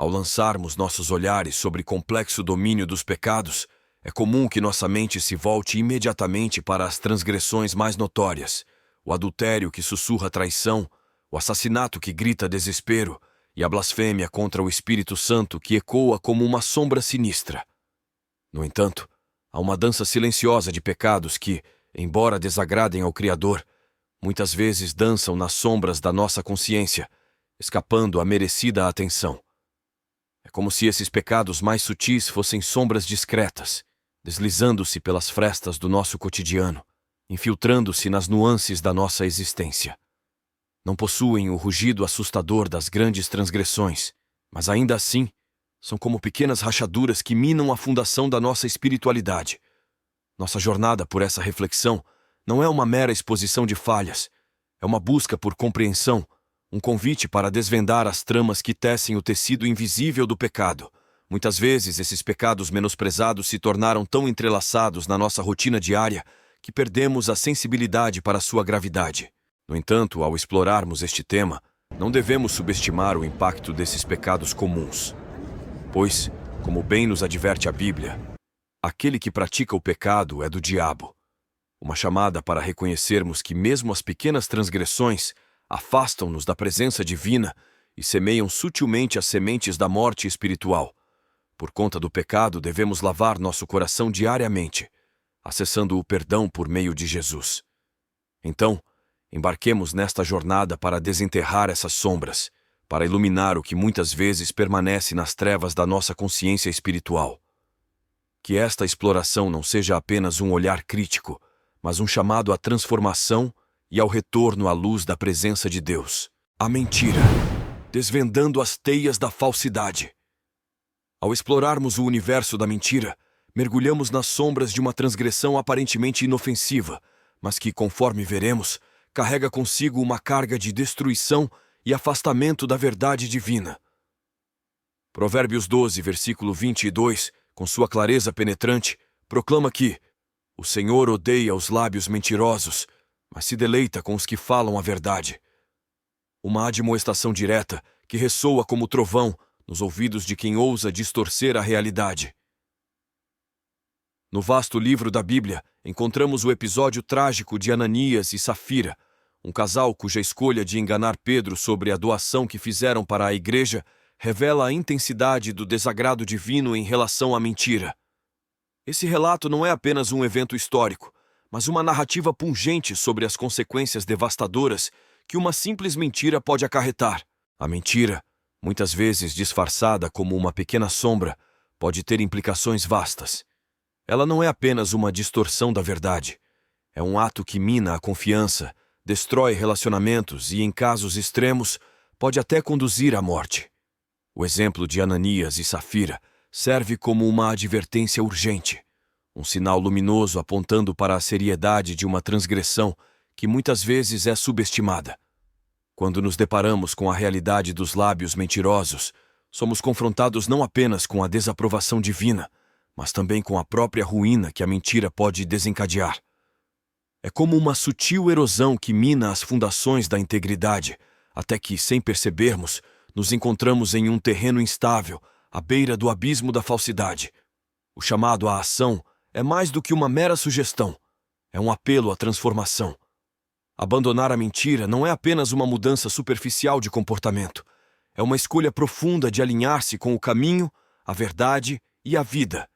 Ao lançarmos nossos olhares sobre complexo domínio dos pecados, é comum que nossa mente se volte imediatamente para as transgressões mais notórias, o adultério que sussurra traição, o assassinato que grita desespero e a blasfêmia contra o Espírito Santo que ecoa como uma sombra sinistra. No entanto, há uma dança silenciosa de pecados que, embora desagradem ao Criador, muitas vezes dançam nas sombras da nossa consciência, escapando à merecida atenção. É como se esses pecados mais sutis fossem sombras discretas, deslizando-se pelas frestas do nosso cotidiano, infiltrando-se nas nuances da nossa existência. Não possuem o rugido assustador das grandes transgressões, mas ainda assim, são como pequenas rachaduras que minam a fundação da nossa espiritualidade. Nossa jornada por essa reflexão não é uma mera exposição de falhas, é uma busca por compreensão, um convite para desvendar as tramas que tecem o tecido invisível do pecado. Muitas vezes, esses pecados menosprezados se tornaram tão entrelaçados na nossa rotina diária que perdemos a sensibilidade para sua gravidade. No entanto, ao explorarmos este tema, não devemos subestimar o impacto desses pecados comuns. Pois, como bem nos adverte a Bíblia, aquele que pratica o pecado é do diabo. Uma chamada para reconhecermos que mesmo as pequenas transgressões afastam-nos da presença divina e semeiam sutilmente as sementes da morte espiritual. Por conta do pecado, devemos lavar nosso coração diariamente, acessando o perdão por meio de Jesus. Então, embarquemos nesta jornada para desenterrar essas sombras, para iluminar o que muitas vezes permanece nas trevas da nossa consciência espiritual. Que esta exploração não seja apenas um olhar crítico, mas um chamado à transformação e ao retorno à luz da presença de Deus. A mentira, desvendando as teias da falsidade. Ao explorarmos o universo da mentira, mergulhamos nas sombras de uma transgressão aparentemente inofensiva, mas que, conforme veremos, carrega consigo uma carga de destruição e afastamento da verdade divina. Provérbios 12, versículo 22, com sua clareza penetrante, proclama que o Senhor odeia os lábios mentirosos, mas se deleita com os que falam a verdade. Uma admoestação direta que ressoa como trovão nos ouvidos de quem ousa distorcer a realidade. No vasto livro da Bíblia, encontramos o episódio trágico de Ananias e Safira, um casal cuja escolha de enganar Pedro sobre a doação que fizeram para a igreja revela a intensidade do desagrado divino em relação à mentira. Esse relato não é apenas um evento histórico, mas uma narrativa pungente sobre as consequências devastadoras que uma simples mentira pode acarretar. A mentira, muitas vezes disfarçada como uma pequena sombra, pode ter implicações vastas. Ela não é apenas uma distorção da verdade. É um ato que mina a confiança, destrói relacionamentos e, em casos extremos, pode até conduzir à morte. O exemplo de Ananias e Safira serve como uma advertência urgente, um sinal luminoso apontando para a seriedade de uma transgressão que muitas vezes é subestimada. Quando nos deparamos com a realidade dos lábios mentirosos, somos confrontados não apenas com a desaprovação divina, mas também com a própria ruína que a mentira pode desencadear. É como uma sutil erosão que mina as fundações da integridade, até que, sem percebermos, nos encontramos em um terreno instável, à beira do abismo da falsidade. O chamado à ação é mais do que uma mera sugestão, é um apelo à transformação. Abandonar a mentira não é apenas uma mudança superficial de comportamento, é uma escolha profunda de alinhar-se com o caminho, a verdade e a vida.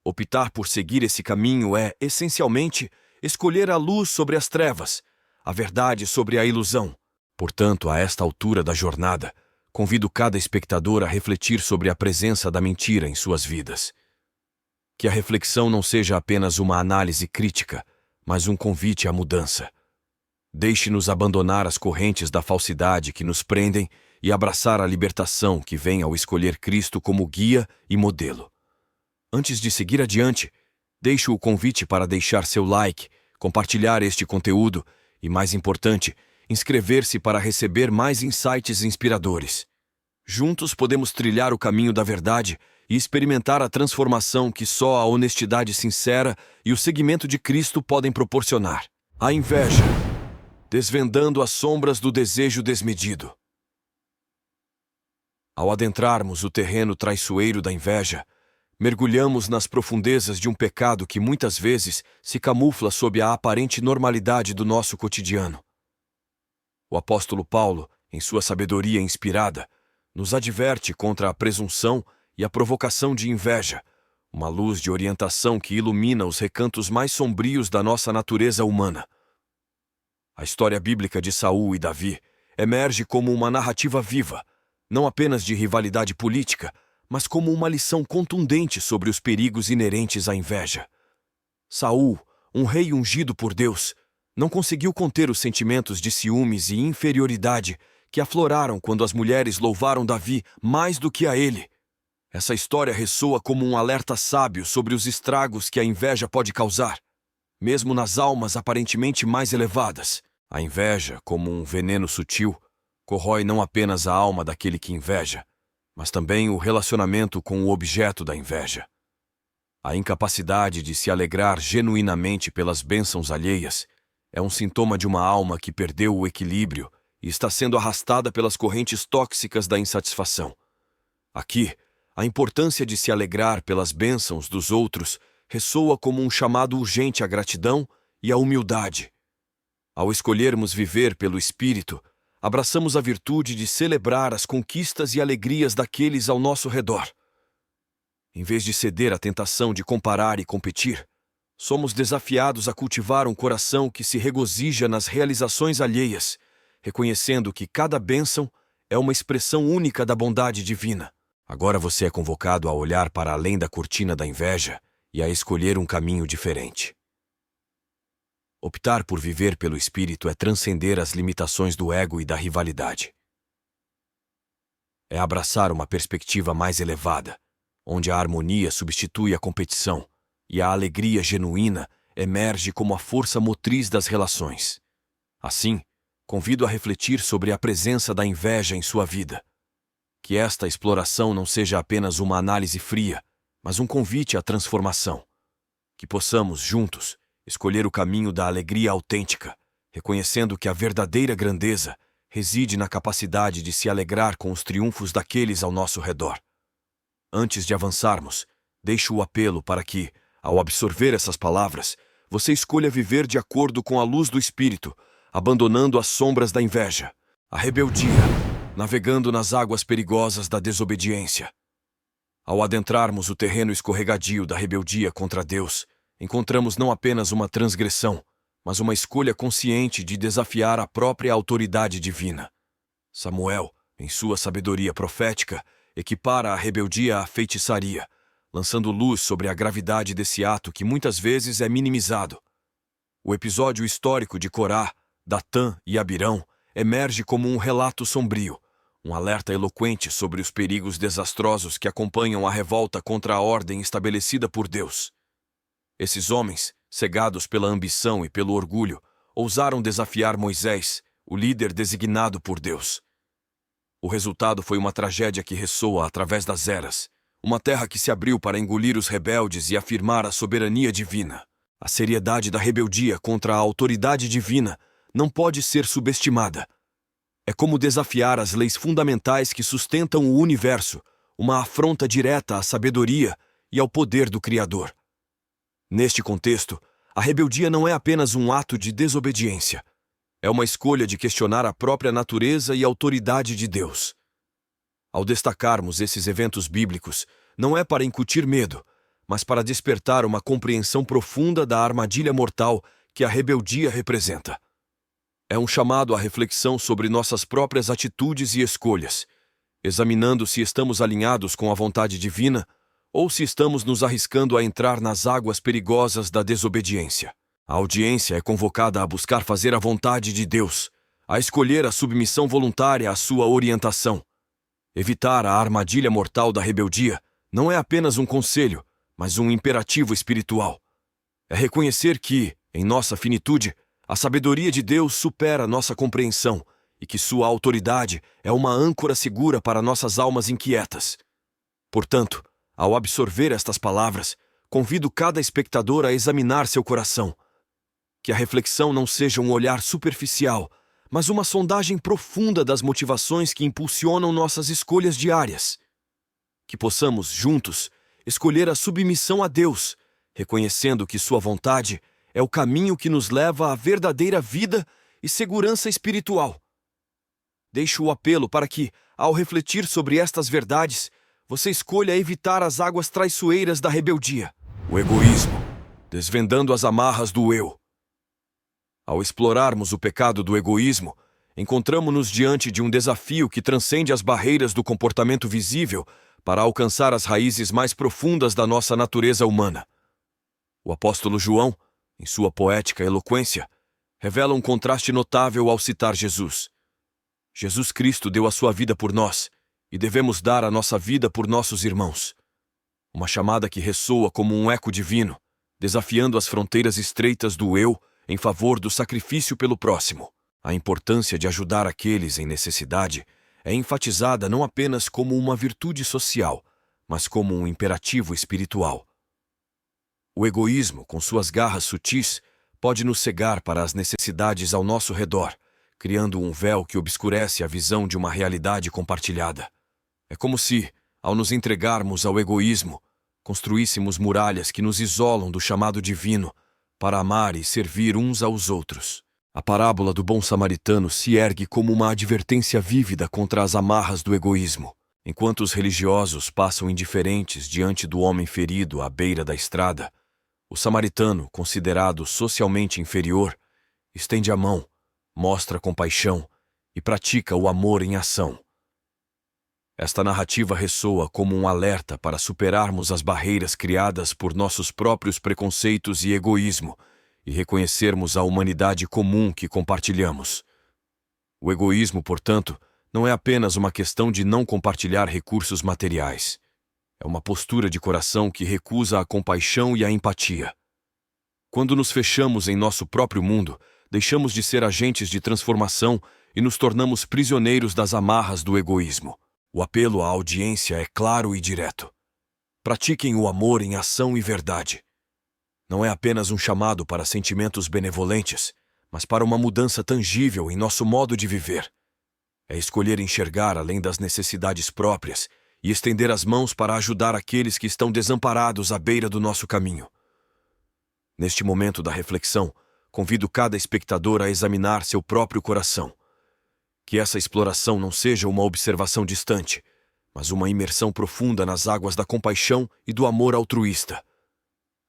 Optar por seguir esse caminho é, essencialmente, escolher a luz sobre as trevas, a verdade sobre a ilusão. Portanto, a esta altura da jornada, convido cada espectador a refletir sobre a presença da mentira em suas vidas. Que a reflexão não seja apenas uma análise crítica, mas um convite à mudança. Deixe-nos abandonar as correntes da falsidade que nos prendem e abraçar a libertação que vem ao escolher Cristo como guia e modelo. Antes de seguir adiante, deixo o convite para deixar seu like, compartilhar este conteúdo e, mais importante, inscrever-se para receber mais insights inspiradores. Juntos podemos trilhar o caminho da verdade e experimentar a transformação que só a honestidade sincera e o seguimento de Cristo podem proporcionar. A inveja, desvendando as sombras do desejo desmedido. Ao adentrarmos o terreno traiçoeiro da inveja, mergulhamos nas profundezas de um pecado que muitas vezes se camufla sob a aparente normalidade do nosso cotidiano. O apóstolo Paulo, em sua sabedoria inspirada, nos adverte contra a presunção e a provocação de inveja, uma luz de orientação que ilumina os recantos mais sombrios da nossa natureza humana. A história bíblica de Saul e Davi emerge como uma narrativa viva, não apenas de rivalidade política, mas como uma lição contundente sobre os perigos inerentes à inveja. Saul, um rei ungido por Deus, não conseguiu conter os sentimentos de ciúmes e inferioridade que afloraram quando as mulheres louvaram Davi mais do que a ele. Essa história ressoa como um alerta sábio sobre os estragos que a inveja pode causar, mesmo nas almas aparentemente mais elevadas. A inveja, como um veneno sutil, corrói não apenas a alma daquele que inveja, mas também o relacionamento com o objeto da inveja. A incapacidade de se alegrar genuinamente pelas bênçãos alheias é um sintoma de uma alma que perdeu o equilíbrio e está sendo arrastada pelas correntes tóxicas da insatisfação. Aqui, a importância de se alegrar pelas bênçãos dos outros ressoa como um chamado urgente à gratidão e à humildade. Ao escolhermos viver pelo Espírito, abraçamos a virtude de celebrar as conquistas e alegrias daqueles ao nosso redor. Em vez de ceder à tentação de comparar e competir, somos desafiados a cultivar um coração que se regozija nas realizações alheias, reconhecendo que cada bênção é uma expressão única da bondade divina. Agora você é convocado a olhar para além da cortina da inveja e a escolher um caminho diferente. Optar por viver pelo Espírito é transcender as limitações do ego e da rivalidade. É abraçar uma perspectiva mais elevada, onde a harmonia substitui a competição e a alegria genuína emerge como a força motriz das relações. Assim, convido a refletir sobre a presença da inveja em sua vida. Que esta exploração não seja apenas uma análise fria, mas um convite à transformação. Que possamos, juntos, escolher o caminho da alegria autêntica, reconhecendo que a verdadeira grandeza reside na capacidade de se alegrar com os triunfos daqueles ao nosso redor. Antes de avançarmos, deixo o apelo para que, ao absorver essas palavras, você escolha viver de acordo com a luz do Espírito, abandonando as sombras da inveja, a rebeldia, navegando nas águas perigosas da desobediência. Ao adentrarmos o terreno escorregadio da rebeldia contra Deus, encontramos não apenas uma transgressão, mas uma escolha consciente de desafiar a própria autoridade divina. Samuel, em sua sabedoria profética, equipara a rebeldia à feitiçaria, lançando luz sobre a gravidade desse ato que muitas vezes é minimizado. O episódio histórico de Corá, Datã e Abirão emerge como um relato sombrio, um alerta eloquente sobre os perigos desastrosos que acompanham a revolta contra a ordem estabelecida por Deus. Esses homens, cegados pela ambição e pelo orgulho, ousaram desafiar Moisés, o líder designado por Deus. O resultado foi uma tragédia que ressoa através das eras, uma terra que se abriu para engolir os rebeldes e afirmar a soberania divina. A seriedade da rebeldia contra a autoridade divina não pode ser subestimada. É como desafiar as leis fundamentais que sustentam o universo, uma afronta direta à sabedoria e ao poder do Criador. Neste contexto, a rebeldia não é apenas um ato de desobediência. É uma escolha de questionar a própria natureza e autoridade de Deus. Ao destacarmos esses eventos bíblicos, não é para incutir medo, mas para despertar uma compreensão profunda da armadilha mortal que a rebeldia representa. É um chamado à reflexão sobre nossas próprias atitudes e escolhas, examinando se estamos alinhados com a vontade divina ou se estamos nos arriscando a entrar nas águas perigosas da desobediência. A audiência é convocada a buscar fazer a vontade de Deus, a escolher a submissão voluntária à sua orientação. Evitar a armadilha mortal da rebeldia não é apenas um conselho, mas um imperativo espiritual. É reconhecer que, em nossa finitude, a sabedoria de Deus supera nossa compreensão e que sua autoridade é uma âncora segura para nossas almas inquietas. Portanto, ao absorver estas palavras, convido cada espectador a examinar seu coração. Que a reflexão não seja um olhar superficial, mas uma sondagem profunda das motivações que impulsionam nossas escolhas diárias. Que possamos, juntos, escolher a submissão a Deus, reconhecendo que Sua vontade é o caminho que nos leva à verdadeira vida e segurança espiritual. Deixo o apelo para que, ao refletir sobre estas verdades, você escolha evitar as águas traiçoeiras da rebeldia, o egoísmo, desvendando as amarras do eu. Ao explorarmos o pecado do egoísmo, encontramos-nos diante de um desafio que transcende as barreiras do comportamento visível para alcançar as raízes mais profundas da nossa natureza humana. O apóstolo João, em sua poética eloquência, revela um contraste notável ao citar Jesus. Jesus Cristo deu a sua vida por nós, e devemos dar a nossa vida por nossos irmãos. Uma chamada que ressoa como um eco divino, desafiando as fronteiras estreitas do eu em favor do sacrifício pelo próximo. A importância de ajudar aqueles em necessidade é enfatizada não apenas como uma virtude social, mas como um imperativo espiritual. O egoísmo, com suas garras sutis, pode nos cegar para as necessidades ao nosso redor, criando um véu que obscurece a visão de uma realidade compartilhada. É como se, ao nos entregarmos ao egoísmo, construíssemos muralhas que nos isolam do chamado divino para amar e servir uns aos outros. A parábola do bom samaritano se ergue como uma advertência vívida contra as amarras do egoísmo. Enquanto os religiosos passam indiferentes diante do homem ferido à beira da estrada, o samaritano, considerado socialmente inferior, estende a mão, mostra compaixão e pratica o amor em ação. Esta narrativa ressoa como um alerta para superarmos as barreiras criadas por nossos próprios preconceitos e egoísmo e reconhecermos a humanidade comum que compartilhamos. O egoísmo, portanto, não é apenas uma questão de não compartilhar recursos materiais. É uma postura de coração que recusa a compaixão e a empatia. Quando nos fechamos em nosso próprio mundo, deixamos de ser agentes de transformação e nos tornamos prisioneiros das amarras do egoísmo. O apelo à audiência é claro e direto. Pratiquem o amor em ação e verdade. Não é apenas um chamado para sentimentos benevolentes, mas para uma mudança tangível em nosso modo de viver. É escolher enxergar além das necessidades próprias e estender as mãos para ajudar aqueles que estão desamparados à beira do nosso caminho. Neste momento da reflexão, convido cada espectador a examinar seu próprio coração. Que essa exploração não seja uma observação distante, mas uma imersão profunda nas águas da compaixão e do amor altruísta.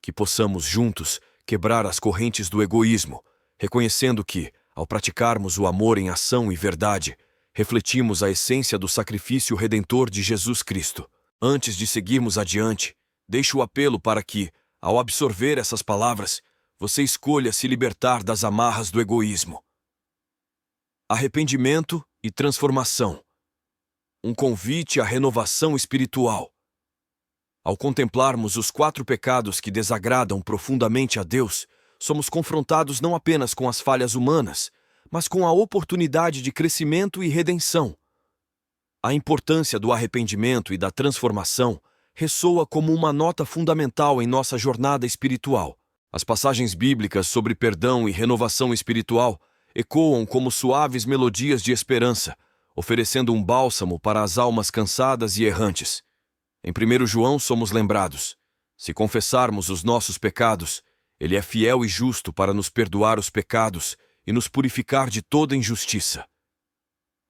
Que possamos, juntos, quebrar as correntes do egoísmo, reconhecendo que, ao praticarmos o amor em ação e verdade, refletimos a essência do sacrifício redentor de Jesus Cristo. Antes de seguirmos adiante, deixo o apelo para que, ao absorver essas palavras, você escolha se libertar das amarras do egoísmo. Arrependimento e transformação. Um convite à renovação espiritual. Ao contemplarmos os 4 pecados que desagradam profundamente a Deus, somos confrontados não apenas com as falhas humanas, mas com a oportunidade de crescimento e redenção. A importância do arrependimento e da transformação ressoa como uma nota fundamental em nossa jornada espiritual. As passagens bíblicas sobre perdão e renovação espiritual ecoam como suaves melodias de esperança, oferecendo um bálsamo para as almas cansadas e errantes. Em 1 João somos lembrados: se confessarmos os nossos pecados, Ele é fiel e justo para nos perdoar os pecados e nos purificar de toda injustiça.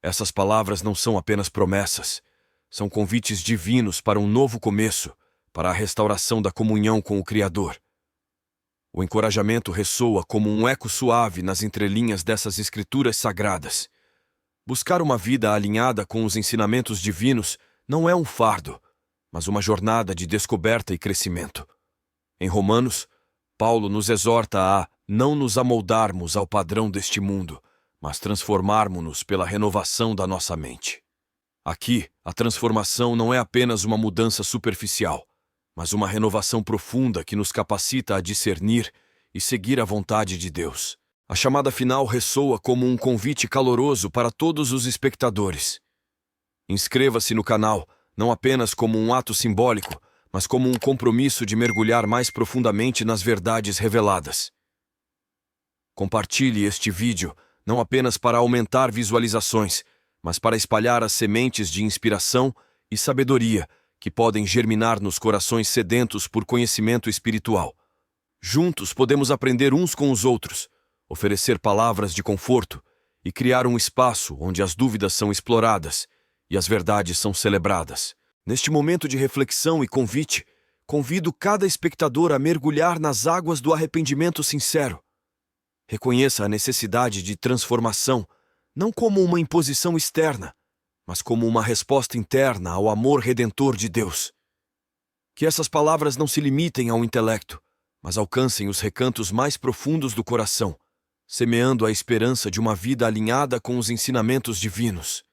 Essas palavras não são apenas promessas, são convites divinos para um novo começo, para a restauração da comunhão com o Criador. O encorajamento ressoa como um eco suave nas entrelinhas dessas escrituras sagradas. Buscar uma vida alinhada com os ensinamentos divinos não é um fardo, mas uma jornada de descoberta e crescimento. Em Romanos, Paulo nos exorta a não nos amoldarmos ao padrão deste mundo, mas transformarmos-nos pela renovação da nossa mente. Aqui, a transformação não é apenas uma mudança superficial, mas uma renovação profunda que nos capacita a discernir e seguir a vontade de Deus. A chamada final ressoa como um convite caloroso para todos os espectadores. Inscreva-se no canal, não apenas como um ato simbólico, mas como um compromisso de mergulhar mais profundamente nas verdades reveladas. Compartilhe este vídeo, não apenas para aumentar visualizações, mas para espalhar as sementes de inspiração e sabedoria que podem germinar nos corações sedentos por conhecimento espiritual. Juntos podemos aprender uns com os outros, oferecer palavras de conforto e criar um espaço onde as dúvidas são exploradas e as verdades são celebradas. Neste momento de reflexão e convite, convido cada espectador a mergulhar nas águas do arrependimento sincero. Reconheça a necessidade de transformação, não como uma imposição externa, mas como uma resposta interna ao amor redentor de Deus. Que essas palavras não se limitem ao intelecto, mas alcancem os recantos mais profundos do coração, semeando a esperança de uma vida alinhada com os ensinamentos divinos.